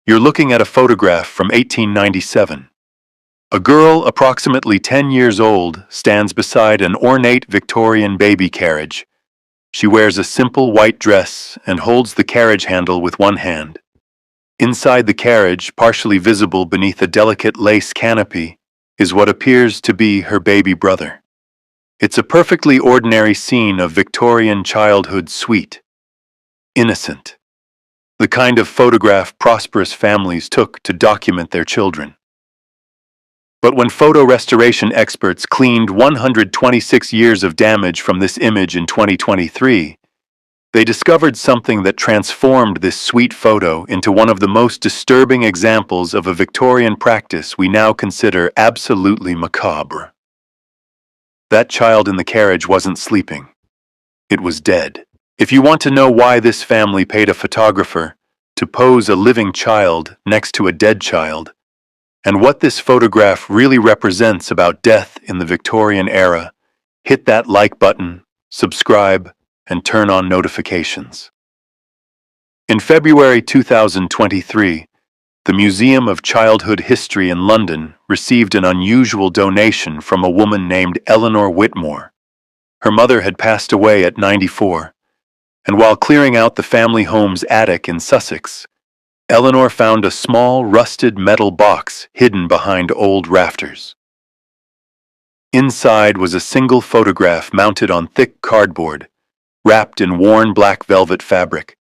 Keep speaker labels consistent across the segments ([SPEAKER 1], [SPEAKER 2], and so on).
[SPEAKER 1] You're looking at a photograph from 1897. A girl approximately 10 years old stands beside an ornate Victorian baby carriage. She wears a simple white dress and holds the carriage handle with one hand. Inside the carriage, partially visible beneath a delicate lace canopy, is what appears to be her baby brother. It's a perfectly ordinary scene of Victorian childhood, sweet, innocent. The kind of photograph prosperous families took to document their children. But when photo restoration experts cleaned 126 years of damage from this image in 2023, they discovered something that transformed this sweet photo into one of the most disturbing examples of a Victorian practice we now consider absolutely macabre. That child in the carriage wasn't sleeping. It was dead. If you want to know why this family paid a photographer to pose a living child next to a dead child, and what this photograph really represents about death in the Victorian era, hit that like button, subscribe, and turn on notifications. In February 2023, the Museum of Childhood History in London received an unusual donation from a woman named Eleanor Whitmore. Her mother had passed away at 94, and while clearing out the family home's attic in Sussex, Eleanor found a small, rusted metal box hidden behind old rafters. Inside was a single photograph mounted on thick cardboard, wrapped in worn black velvet fabric.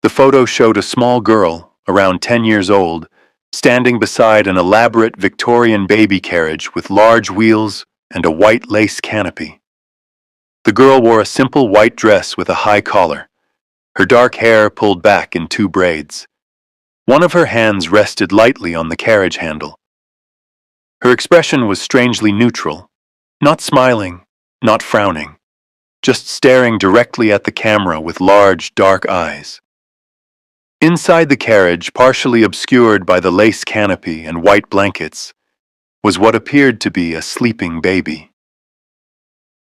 [SPEAKER 1] The photo showed a small girl, around 10 years old, standing beside an elaborate Victorian baby carriage with large wheels and a white lace canopy. The girl wore a simple white dress with a high collar, her dark hair pulled back in 2 braids. One of her hands rested lightly on the carriage handle. Her expression was strangely neutral, not smiling, not frowning, just staring directly at the camera with large, dark eyes. Inside the carriage, partially obscured by the lace canopy and white blankets, was what appeared to be a sleeping baby.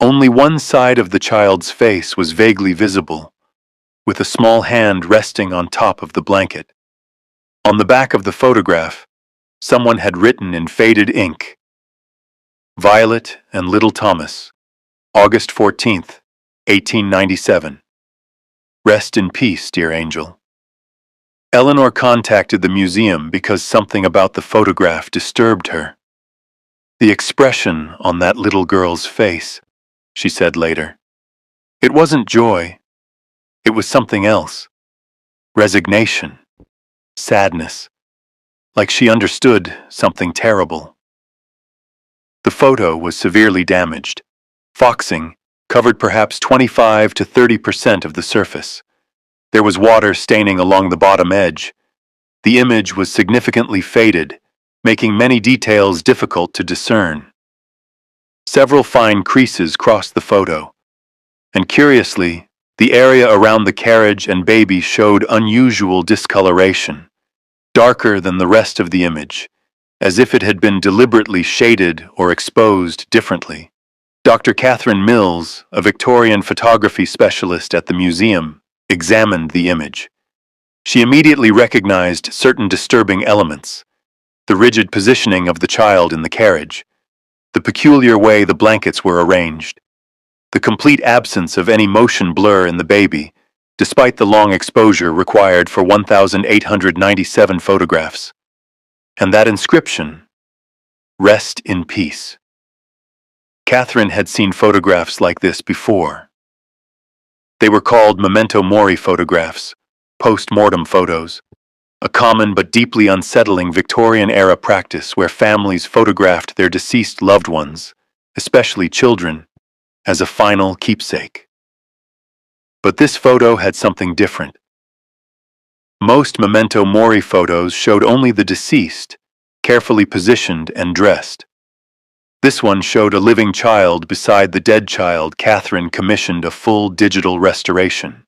[SPEAKER 1] Only one side of the child's face was vaguely visible, with a small hand resting on top of the blanket. On the back of the photograph, someone had written in faded ink, "Violet and Little Thomas, August 14th, 1897. Rest in peace, dear angel." Eleanor contacted the museum because something about the photograph disturbed her. "The expression on that little girl's face," she said later. "It wasn't joy. It was something else. Resignation. Sadness. Like she understood something terrible." The photo was severely damaged. Foxing covered perhaps 25 to 30% of the surface. There was water staining along the bottom edge. The image was significantly faded, making many details difficult to discern. Several fine creases crossed the photo, and curiously, the area around the carriage and baby showed unusual discoloration, darker than the rest of the image, as if it had been deliberately shaded or exposed differently. Dr. Catherine Mills, a Victorian photography specialist at the museum, examined the image. She immediately recognized certain disturbing elements: the rigid positioning of the child in the carriage, the peculiar way the blankets were arranged, the complete absence of any motion blur in the baby, despite the long exposure required for 1,897 photographs. And that inscription, "Rest in peace." Catherine had seen photographs like this before. They were called memento mori photographs, post-mortem photos, a common but deeply unsettling Victorian-era practice where families photographed their deceased loved ones, especially children, as a final keepsake. But this photo had something different. Most memento mori photos showed only the deceased, carefully positioned and dressed. This one showed a living child beside the dead child. Catherine commissioned a full digital restoration.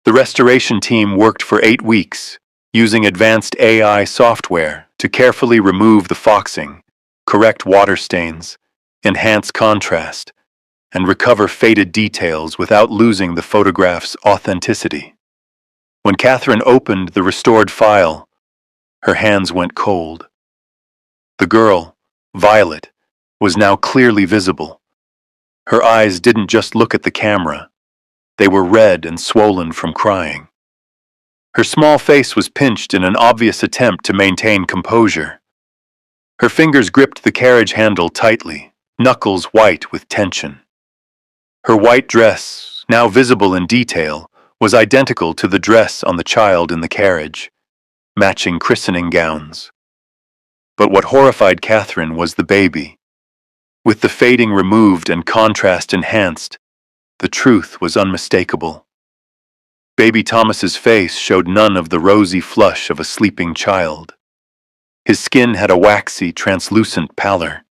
[SPEAKER 1] The restoration team worked for 8 weeks, using advanced AI software to carefully remove the foxing, correct water stains, enhance contrast, and recover faded details without losing the photograph's authenticity. When Catherine opened the restored file, Her hands went cold. The girl, Violet, was now clearly visible. Her eyes didn't just look at the camera. They were red and swollen from crying. Her small face was pinched in an obvious attempt to maintain composure. Her fingers gripped the carriage handle tightly, knuckles white with tension. Her white dress, now visible in detail, was identical to the dress on the child in the carriage, matching christening gowns. But what horrified Catherine was the baby. With the fading removed and contrast enhanced, the truth was unmistakable. Baby Thomas's face showed none of the rosy flush of a sleeping child. His skin had a waxy, translucent pallor.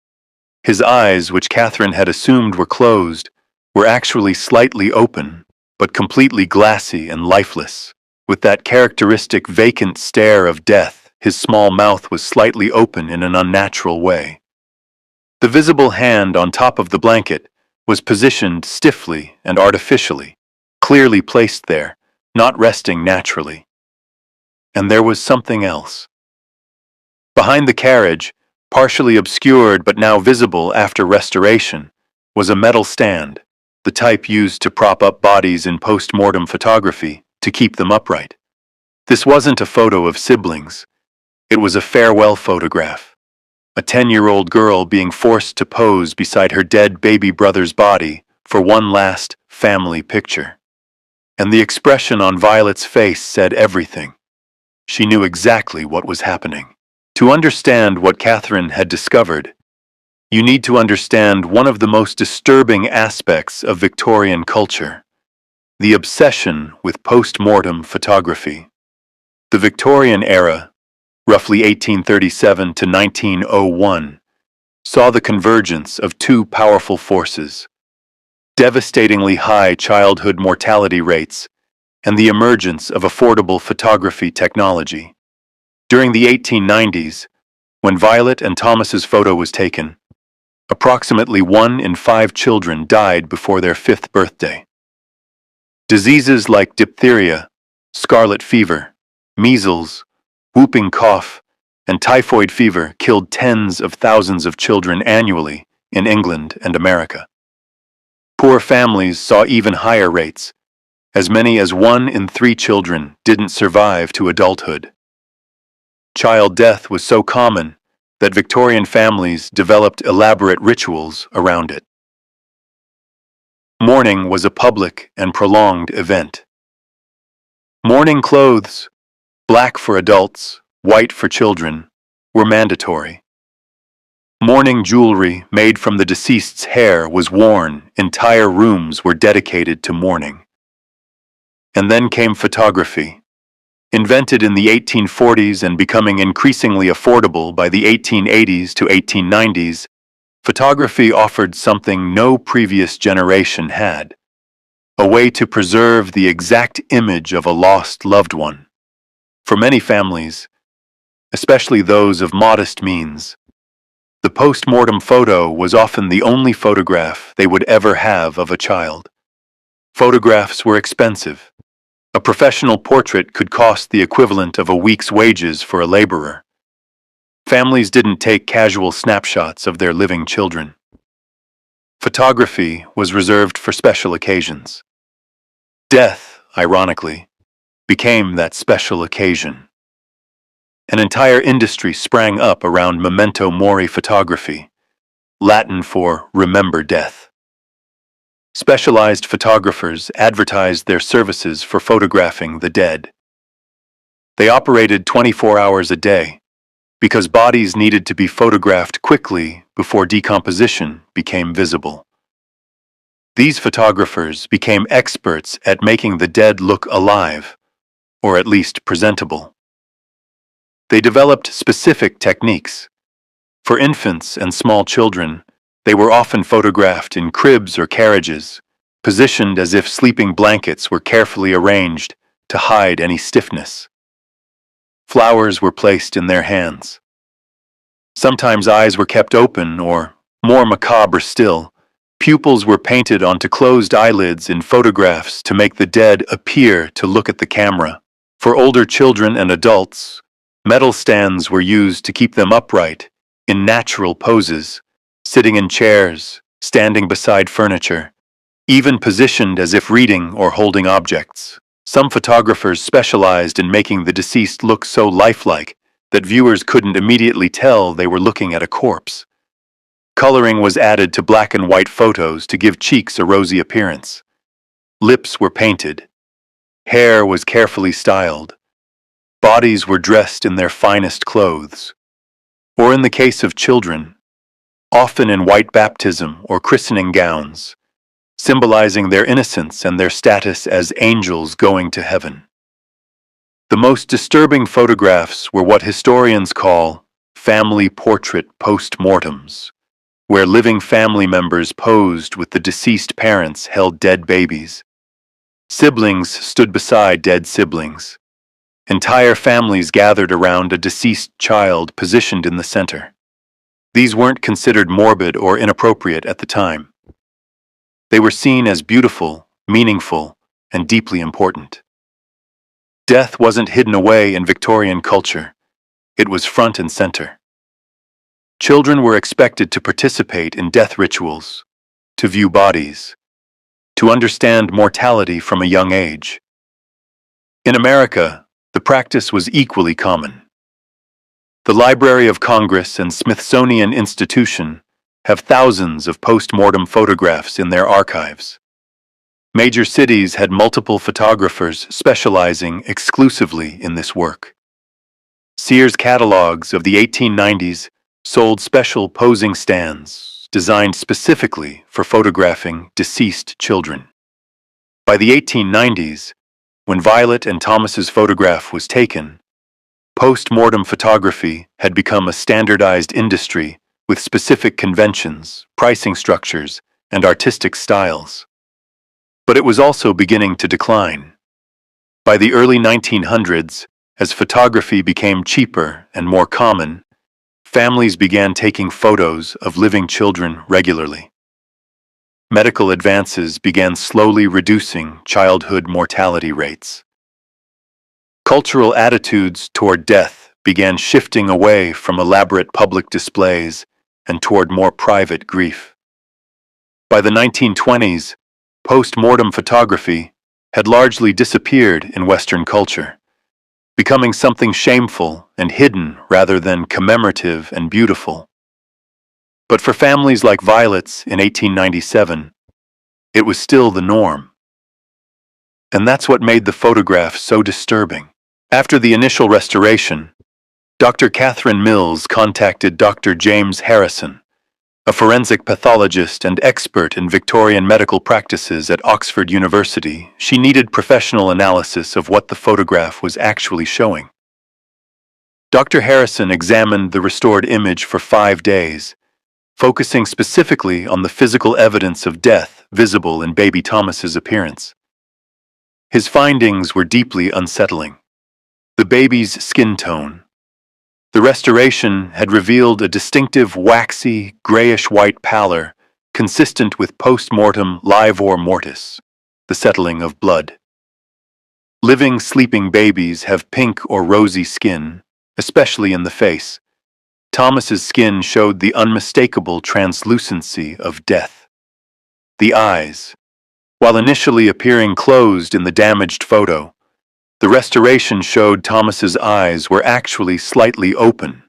[SPEAKER 1] His eyes, which Catherine had assumed were closed, were actually slightly open, but completely glassy and lifeless. With that characteristic vacant stare of death, his small mouth was slightly open in an unnatural way. The visible hand on top of the blanket was positioned stiffly and artificially, clearly placed there, not resting naturally. And there was something else. Behind the carriage, partially obscured but now visible after restoration, was a metal stand, the type used to prop up bodies in post-mortem photography to keep them upright. This wasn't a photo of siblings. It was a farewell photograph. A 10-year-old girl being forced to pose beside her dead baby brother's body for one last family picture. And the expression on Violet's face said everything. She knew exactly what was happening. To understand what Catherine had discovered, you need to understand one of the most disturbing aspects of Victorian culture: the obsession with post-mortem photography. The Victorian era, roughly 1837 to 1901, saw the convergence of two powerful forces: devastatingly high childhood mortality rates and the emergence of affordable photography technology. During the 1890s, when Violet and Thomas's photo was taken, approximately 1 in 5 children died before their 5th birthday. Diseases like diphtheria, scarlet fever, measles, whooping cough, and typhoid fever killed tens of thousands of children annually in England and America. Poor families saw even higher rates. As many as 1 in 3 children didn't survive to adulthood. Child death was so common that Victorian families developed elaborate rituals around it. Mourning was a public and prolonged event. Mourning clothes, black for adults, white for children, were mandatory. Mourning jewelry made from the deceased's hair was worn. Entire rooms were dedicated to mourning. And then came photography. Invented in the 1840s and becoming increasingly affordable by the 1880s to 1890s, photography offered something no previous generation had: a way to preserve the exact image of a lost loved one. For many families, especially those of modest means, the post-mortem photo was often the only photograph they would ever have of a child. Photographs were expensive. A professional portrait could cost the equivalent of a week's wages for a laborer. Families didn't take casual snapshots of their living children. Photography was reserved for special occasions. Death, ironically, became that special occasion. An entire industry sprang up around memento mori photography, Latin for remember death. Specialized photographers advertised their services for photographing the dead. They operated 24 hours a day, because bodies needed to be photographed quickly before decomposition became visible. These photographers became experts at making the dead look alive, or at least presentable. They developed specific techniques. For infants and small children, they were often photographed in cribs or carriages, positioned as if sleeping blankets were carefully arranged to hide any stiffness. Flowers were placed in their hands. Sometimes eyes were kept open, or, more macabre still, pupils were painted onto closed eyelids in photographs to make the dead appear to look at the camera. For older children and adults, Metal stands were used to keep them upright, in natural poses, sitting in chairs, standing beside furniture, even positioned as if reading or holding objects. Some photographers specialized in making the deceased look so lifelike that viewers couldn't immediately tell they were looking at a corpse. Coloring was added to black and white photos to give cheeks a rosy appearance. Lips were painted. Hair was carefully styled. Bodies were dressed in their finest clothes. Or in the case of children, often in white baptism or christening gowns, symbolizing their innocence and their status as angels going to heaven. The most disturbing photographs were what historians call family portrait post-mortems, where living family members posed with the deceased parents held dead babies. Siblings stood beside dead siblings. Entire families gathered around a deceased child positioned in the center. These weren't considered morbid or inappropriate at the time. They were seen as beautiful, meaningful, and deeply important. Death wasn't hidden away in Victorian culture. It was front and center. Children were expected to participate in death rituals, to view bodies, to understand mortality from a young age. In America, the practice was equally common. The Library of Congress and Smithsonian Institution have thousands of post-mortem photographs in their archives. Major cities had multiple photographers specializing exclusively in this work. Sears catalogs of the 1890s sold special posing stands designed specifically for photographing deceased children. By the 1890s, when Violet and Thomas's photograph was taken, post-mortem photography had become a standardized industry with specific conventions, pricing structures, and artistic styles. But it was also beginning to decline. By the early 1900s, as photography became cheaper and more common, families began taking photos of living children regularly. Medical advances began slowly reducing childhood mortality rates. Cultural attitudes toward death began shifting away from elaborate public displays and toward more private grief. By the 1920s, post-mortem photography had largely disappeared in Western culture, becoming something shameful and hidden rather than commemorative and beautiful. But for families like Violet's in 1897, it was still the norm. And that's what made the photograph so disturbing. After the initial restoration, Dr. Catherine Mills contacted Dr. James Harrison, a forensic pathologist and expert in Victorian medical practices at Oxford University. She needed professional analysis of what the photograph was actually showing. Dr. Harrison examined the restored image for 5 days, focusing specifically on the physical evidence of death visible in baby Thomas's appearance. His findings were deeply unsettling. The baby's skin tone. The restoration had revealed a distinctive waxy, grayish-white pallor consistent with post-mortem livor mortis, the settling of blood. Living, sleeping babies have pink or rosy skin, especially in the face. Thomas's skin showed the unmistakable translucency of death. The eyes. While initially appearing closed in the damaged photo, the restoration showed Thomas's eyes were actually slightly open,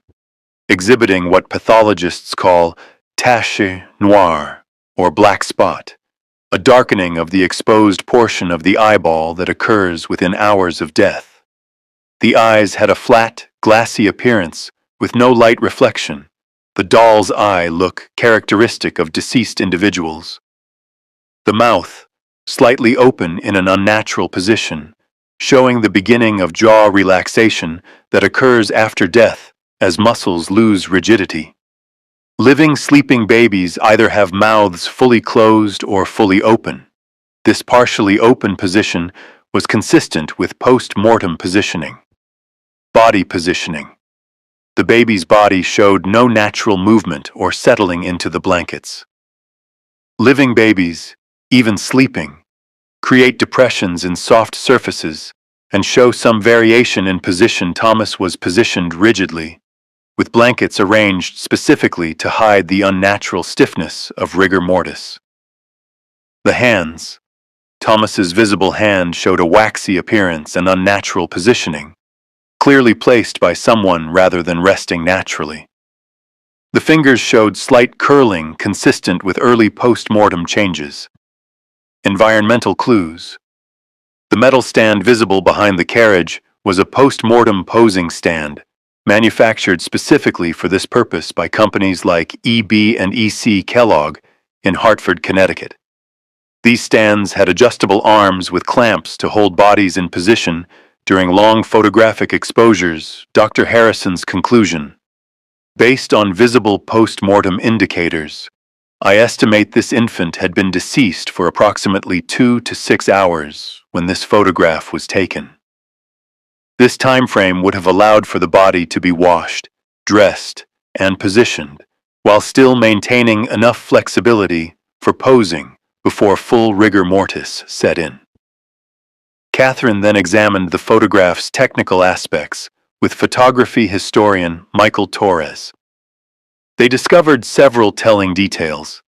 [SPEAKER 1] exhibiting what pathologists call tache noire, or black spot, a darkening of the exposed portion of the eyeball that occurs within hours of death. The eyes had a flat, glassy appearance with no light reflection, the doll's eye look characteristic of deceased individuals. The mouth, slightly open in an unnatural position, showing the beginning of jaw relaxation that occurs after death as muscles lose rigidity. Living, sleeping babies either have mouths fully closed or fully open. This partially open position was consistent with post-mortem positioning. Body positioning. The baby's body showed no natural movement or settling into the blankets. Living babies, even sleeping, create depressions in soft surfaces and show some variation in position. Thomas was positioned rigidly, with blankets arranged specifically to hide the unnatural stiffness of rigor mortis. The hands. Thomas's visible hand showed a waxy appearance and unnatural positioning, clearly placed by someone rather than resting naturally. The fingers showed slight curling consistent with early post-mortem changes. Environmental clues. The metal stand visible behind the carriage was a post-mortem posing stand, manufactured specifically for this purpose by companies like EB and EC Kellogg in Hartford, Connecticut. These stands had adjustable arms with clamps to hold bodies in position during long photographic exposures. Dr. Harrison's conclusion. Based on visible post-mortem indicators, I estimate this infant had been deceased for approximately 2 to 6 hours when this photograph was taken. This time frame would have allowed for the body to be washed, dressed, and positioned, while still maintaining enough flexibility for posing before full rigor mortis set in. Catherine then examined the photograph's technical aspects with photography historian Michael Torres. They discovered several telling details.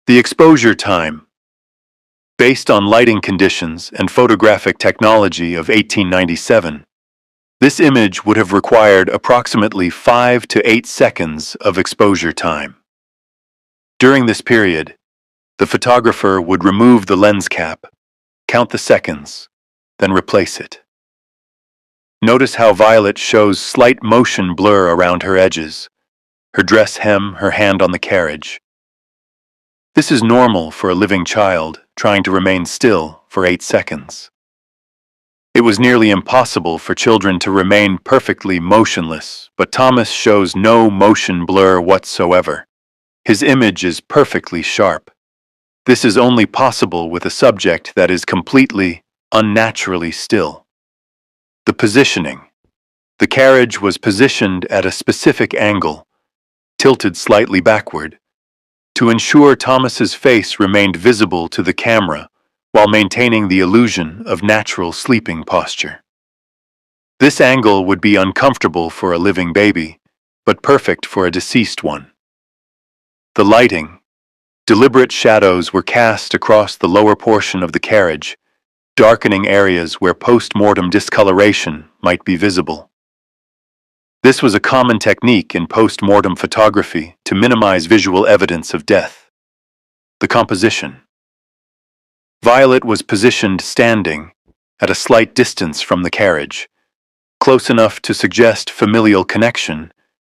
[SPEAKER 1] The exposure time. Based on lighting conditions and photographic technology of 1897, this image would have required approximately 5 to 8 seconds of exposure time. During this period, the photographer would remove the lens cap, count the seconds, then replace it. Notice how Violet shows slight motion blur around her edges, her dress hem, her hand on the carriage. This is normal for a living child trying to remain still for 8 seconds. It was nearly impossible for children to remain perfectly motionless, but Thomas shows no motion blur whatsoever. His image is perfectly sharp. This is only possible with a subject that is completely, unnaturally still. The positioning. The carriage was positioned at a specific angle, tilted slightly backward, to ensure Thomas's face remained visible to the camera while maintaining the illusion of natural sleeping posture. This angle would be uncomfortable for a living baby, but perfect for a deceased one. The lighting. Deliberate shadows were cast across the lower portion of the carriage, darkening areas where post-mortem discoloration might be visible. This was a common technique in post-mortem photography to minimize visual evidence of death. The composition. Violet was positioned standing, at a slight distance from the carriage, close enough to suggest familial connection,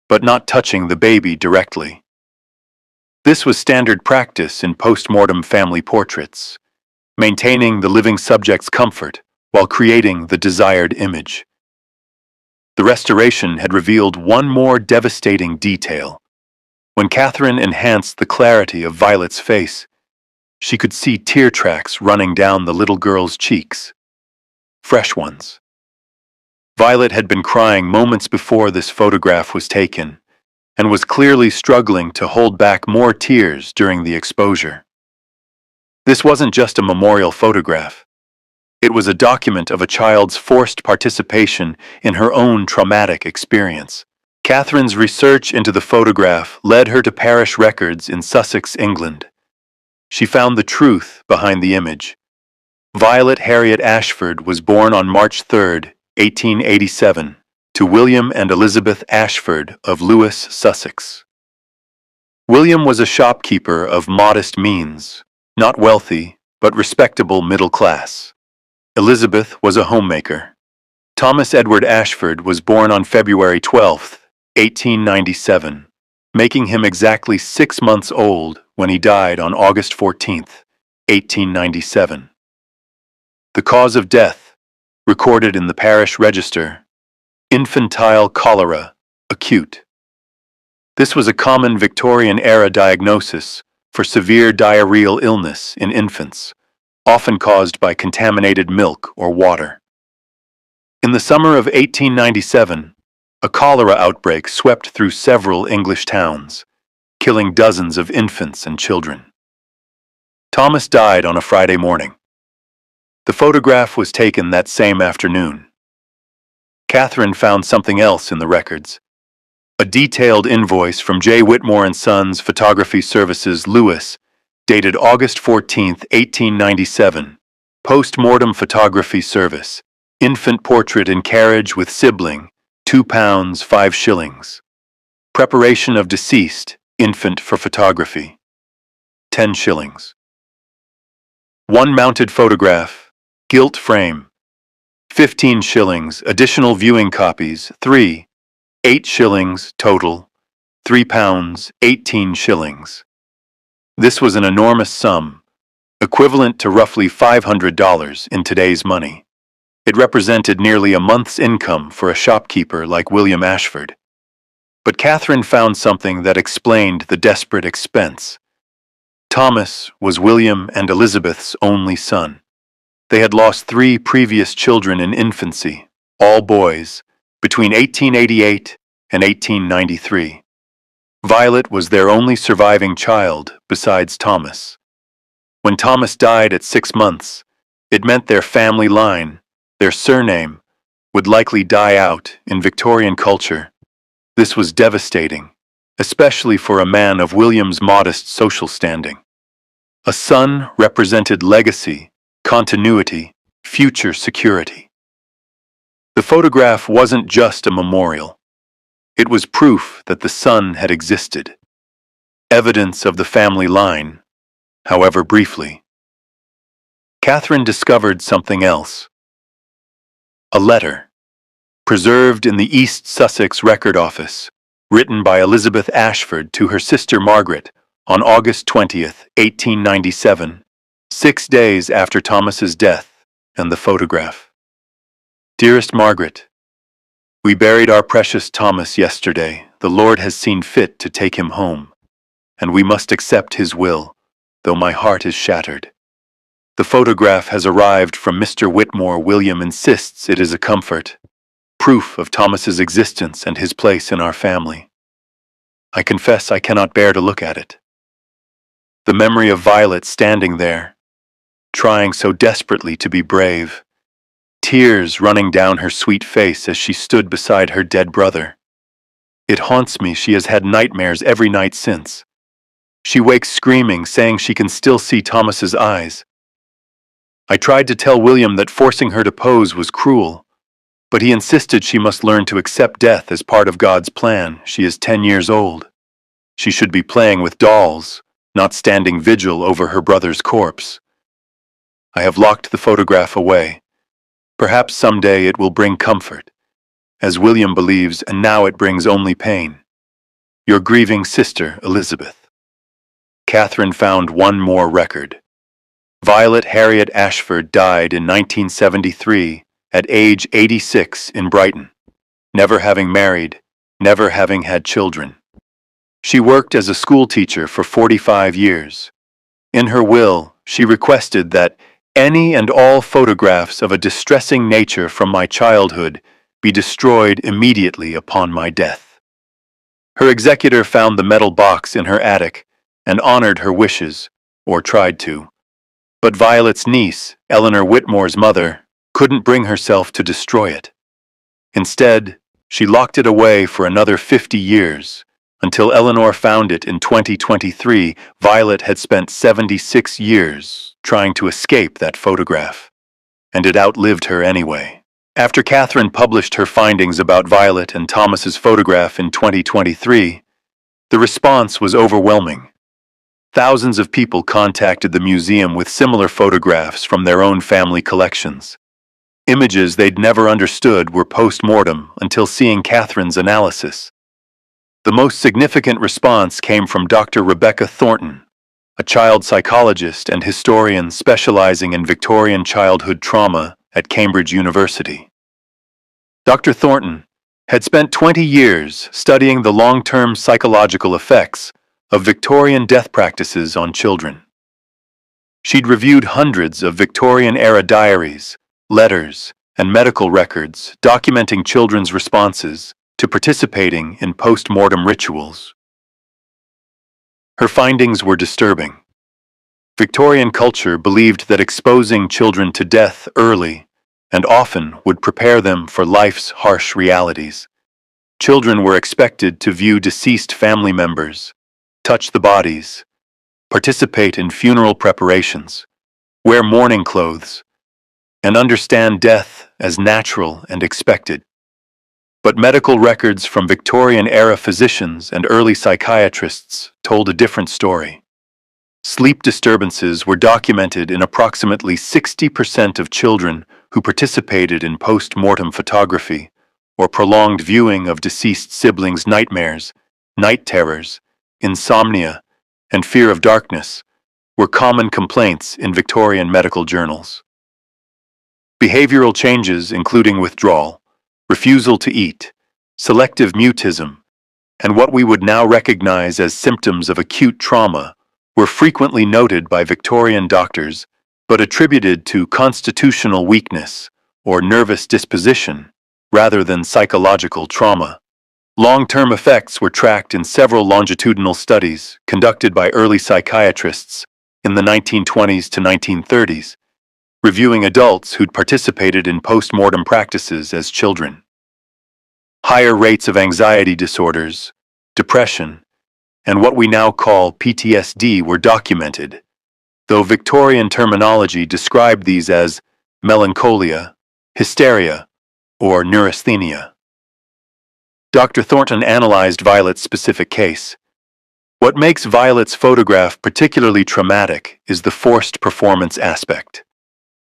[SPEAKER 1] but not touching the baby directly. This was standard practice in post-mortem family portraits, maintaining the living subject's comfort while creating the desired image. The restoration had revealed one more devastating detail. When Catherine enhanced the clarity of Violet's face, she could see tear tracks running down the little girl's cheeks. Fresh ones. Violet had been crying moments before this photograph was taken, and was clearly struggling to hold back more tears during the exposure. This wasn't just a memorial photograph. It was a document of a child's forced participation in her own traumatic experience. Catherine's research into the photograph led her to parish records in Sussex, England. She found the truth behind the image. Violet Harriet Ashford was born on March 3, 1887. To William and Elizabeth Ashford of Lewes, Sussex. William was a shopkeeper of modest means, not wealthy, but respectable middle class. Elizabeth was a homemaker. Thomas Edward Ashford was born on February 12, 1897, making him exactly 6 months old when he died on August 14, 1897. The cause of death, recorded in the parish register, infantile cholera, acute. This was a common Victorian-era diagnosis for severe diarrheal illness in infants, often caused by contaminated milk or water. In the summer of 1897, a cholera outbreak swept through several English towns, killing dozens of infants and children. Thomas died on a Friday morning. The photograph was taken that same afternoon. Catherine found something else in the records. A detailed invoice from J. Whitmore and Sons Photography Services, Lewis, dated August 14, 1897. Post-mortem photography service. Infant portrait in carriage with sibling, £2, 5 shillings. Preparation of deceased, infant for photography, 10 shillings. One mounted photograph, gilt frame, 15 shillings. Additional viewing copies, 3, 8 shillings total, £3, 18 shillings. This was an enormous sum, equivalent to roughly $500 in today's money. It represented nearly a month's income for a shopkeeper like William Ashford. But Catherine found something that explained the desperate expense. Thomas was William and Elizabeth's only son. They had lost 3 previous children in infancy, all boys, between 1888 and 1893. Violet was their only surviving child besides Thomas. When Thomas died at 6 months, it meant their family line, their surname, would likely die out in Victorian culture. This was devastating, especially for a man of William's modest social standing. A son represented legacy, continuity, future security. The photograph wasn't just a memorial. It was proof that the son had existed. Evidence of the family line, however briefly. Catherine discovered something else. A letter, preserved in the East Sussex Record Office, written by Elizabeth Ashford to her sister Margaret on August 20, 1897, 6 days after Thomas's death, and the photograph. Dearest Margaret, we buried our precious Thomas yesterday. The Lord has seen fit to take him home, and we must accept his will, though my heart is shattered. The photograph has arrived from Mr. Whitmore. William insists it is a comfort, proof of Thomas's existence and his place in our family. I confess I cannot bear to look at it. The memory of Violet standing there, trying so desperately to be brave, tears running down her sweet face as she stood beside her dead brother. It haunts me. She has had nightmares every night since. She wakes screaming, saying she can still see Thomas's eyes. I tried to tell William that forcing her to pose was cruel, but he insisted she must learn to accept death as part of God's plan. She is 10 years old. She should be playing with dolls, not standing vigil over her brother's corpse. I have locked the photograph away. Perhaps someday it will bring comfort, as William believes, and now it brings only pain. Your grieving sister, Elizabeth. Catherine found one more record. Violet Harriet Ashford died in 1973 at age 86 in Brighton, never having married, never having had children. She worked as a schoolteacher for 45 years. In her will, she requested that any and all photographs of a distressing nature from my childhood be destroyed immediately upon my death. Her executor found the metal box in her attic and honored her wishes, or tried to. But Violet's niece, Eleanor Whitmore's mother, couldn't bring herself to destroy it. Instead, she locked it away for another 50 years, until Eleanor found it in 2023. Violet had spent 76 years trying to escape that photograph, and it outlived her anyway. After Catherine published her findings about Violet and Thomas's photograph in 2023, the response was overwhelming. Thousands of people contacted the museum with similar photographs from their own family collections. Images they'd never understood were post-mortem until seeing Catherine's analysis. The most significant response came from Dr. Rebecca Thornton, a child psychologist and historian specializing in Victorian childhood trauma at Cambridge University. Dr. Thornton had spent 20 years studying the long-term psychological effects of Victorian death practices on children. She'd reviewed hundreds of Victorian-era diaries, letters, and medical records documenting children's responses to participating in post-mortem rituals. Her findings were disturbing. Victorian culture believed that exposing children to death early and often would prepare them for life's harsh realities. Children were expected to view deceased family members, touch the bodies, participate in funeral preparations, wear mourning clothes, and understand death as natural and expected. But medical records from Victorian-era physicians and early psychiatrists told a different story. Sleep disturbances were documented in approximately 60% of children who participated in post-mortem photography or prolonged viewing of deceased siblings' nightmares, night terrors, insomnia, and fear of darkness were common complaints in Victorian medical journals. Behavioral changes including withdrawal, refusal to eat, selective mutism, and what we would now recognize as symptoms of acute trauma were frequently noted by Victorian doctors but attributed to constitutional weakness or nervous disposition rather than psychological trauma. Long-term effects were tracked in several longitudinal studies conducted by early psychiatrists in the 1920s to 1930s, reviewing adults who'd participated in post-mortem practices as children. Higher rates of anxiety disorders, depression, and what we now call PTSD were documented, though Victorian terminology described these as melancholia, hysteria, or neurasthenia. Dr. Thornton analyzed Violet's specific case. What makes Violet's photograph particularly traumatic is the forced performance aspect.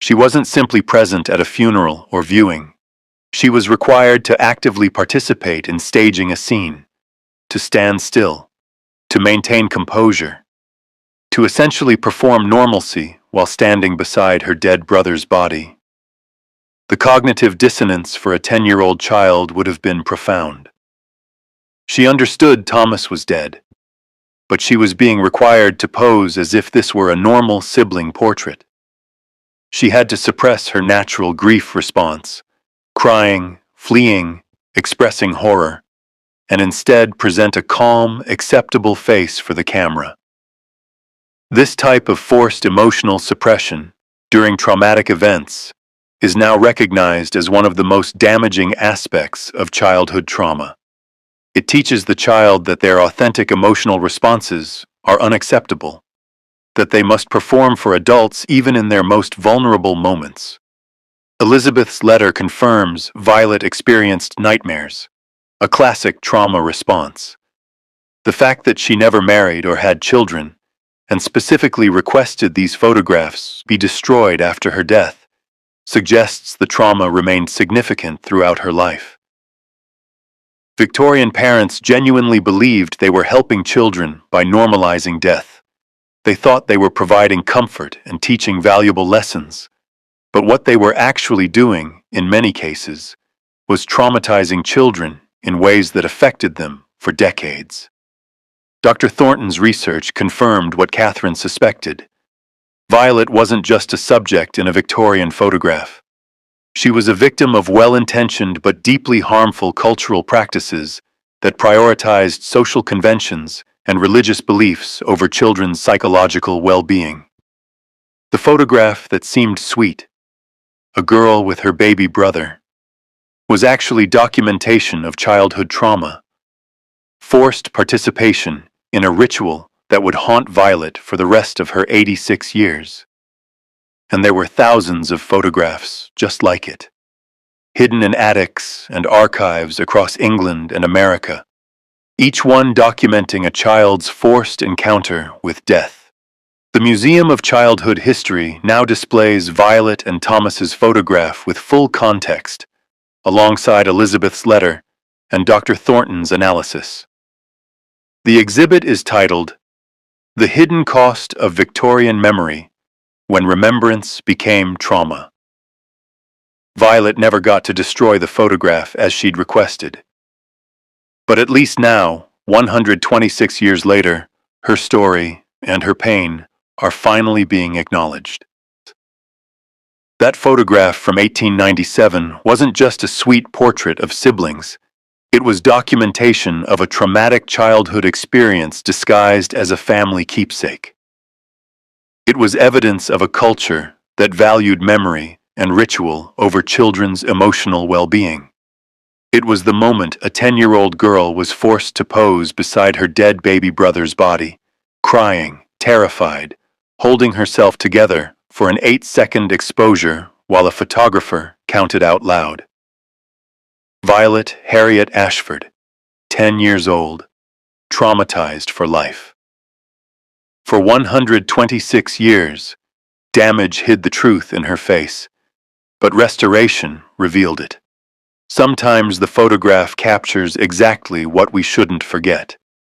[SPEAKER 1] She wasn't simply present at a funeral or viewing. She was required to actively participate in staging a scene, to stand still, to maintain composure, to essentially perform normalcy while standing beside her dead brother's body. The cognitive dissonance for a 10-year-old child would have been profound. She understood Thomas was dead, but she was being required to pose as if this were a normal sibling portrait. She had to suppress her natural grief response, crying, fleeing, expressing horror, and instead present a calm, acceptable face for the camera. This type of forced emotional suppression during traumatic events is now recognized as one of the most damaging aspects of childhood trauma. It teaches the child that their authentic emotional responses are unacceptable, that they must perform for adults even in their most vulnerable moments. Elizabeth's letter confirms Violet experienced nightmares, a classic trauma response. The fact that she never married or had children, and specifically requested these photographs be destroyed after her death, suggests the trauma remained significant throughout her life. Victorian parents genuinely believed they were helping children by normalizing death. They thought they were providing comfort and teaching valuable lessons, but what they were actually doing, in many cases, was traumatizing children in ways that affected them for decades. Dr. Thornton's research confirmed what Catherine suspected. Violet wasn't just a subject in a Victorian photograph. She was a victim of well-intentioned but deeply harmful cultural practices that prioritized social conventions and religious beliefs over children's psychological well-being. The photograph that seemed sweet, a girl with her baby brother, was actually documentation of childhood trauma, forced participation in a ritual that would haunt Violet for the rest of her 86 years. And there were thousands of photographs just like it, hidden in attics and archives across England and America, each one documenting a child's forced encounter with death. The Museum of Childhood History now displays Violet and Thomas's photograph with full context, alongside Elizabeth's letter and Dr. Thornton's analysis. The exhibit is titled, "The Hidden Cost of Victorian Memory When Remembrance Became Trauma." Violet never got to destroy the photograph as she'd requested. But at least now, 126 years later, her story and her pain are finally being acknowledged. That photograph from 1897 wasn't just a sweet portrait of siblings. It was documentation of a traumatic childhood experience disguised as a family keepsake. It was evidence of a culture that valued memory and ritual over children's emotional well-being. It was the moment a 10-year-old girl was forced to pose beside her dead baby brother's body, crying, terrified, holding herself together for an 8-second exposure while a photographer counted out loud. Violet Harriet Ashford, 10 years old, traumatized for life. For 126 years, damage hid the truth in her face, but restoration revealed it. Sometimes the photograph captures exactly what we shouldn't forget.